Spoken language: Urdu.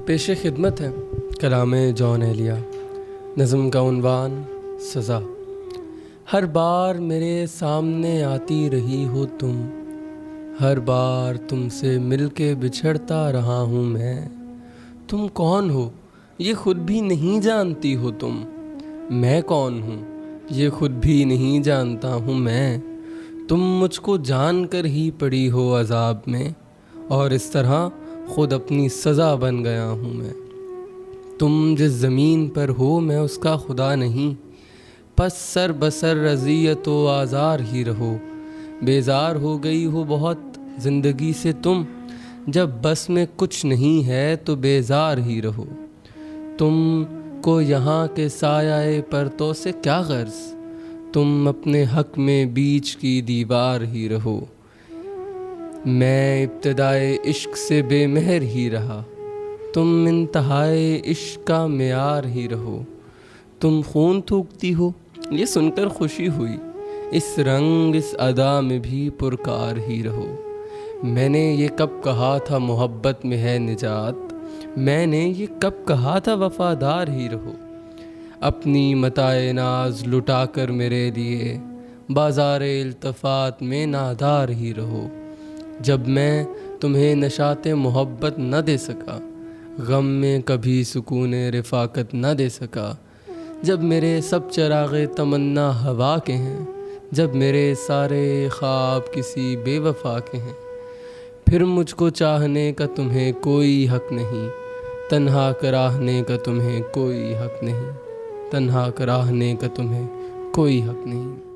پیش خدمت ہے کلام جون ایلیا، نظم کا عنوان سزا۔ ہر بار میرے سامنے آتی رہی ہو تم، ہر بار تم سے مل کے بچھڑتا رہا ہوں میں۔ تم کون ہو یہ خود بھی نہیں جانتی ہو تم، میں کون ہوں یہ خود بھی نہیں جانتا ہوں میں۔ تم مجھ کو جان کر ہی پڑی ہو عذاب میں، اور اس طرح خود اپنی سزا بن گیا ہوں میں۔ تم جس زمین پر ہو میں اس کا خدا نہیں، پس سر بسر اذیت و آزار ہی رہو۔ بیزار ہو گئی ہو بہت زندگی سے تم، جب بس میں کچھ نہیں ہے تو بیزار ہی رہو۔ تم کو یہاں کے سایہ پرتوں سے کیا غرض، تم اپنے حق میں بیچ کی دیوار ہی رہو۔ میں ابتدائے عشق سے بے مہر ہی رہا، تم انتہائے عشق کا معیار ہی رہو۔ تم خون تھوکتی ہو یہ سن کر خوشی ہوئی، اس رنگ اس ادا میں بھی پرکار ہی رہو۔ میں نے یہ کب کہا تھا محبت میں ہے نجات، میں نے یہ کب کہا تھا وفادار ہی رہو۔ اپنی متاع ناز لٹا کر میرے لیے بازار التفات میں نادار ہی رہو۔ جب میں تمہیں نشاط محبت نہ دے سکا، غم میں کبھی سکون رفاقت نہ دے سکا، جب میرے سب چراغ تمنا ہوا کے ہیں، جب میرے سارے خواب کسی بے وفا کے ہیں، پھر مجھ کو چاہنے کا تمہیں کوئی حق نہیں، تنہا کراہنے کا تمہیں کوئی حق نہیں، تنہا کراہنے کا تمہیں کوئی حق نہیں۔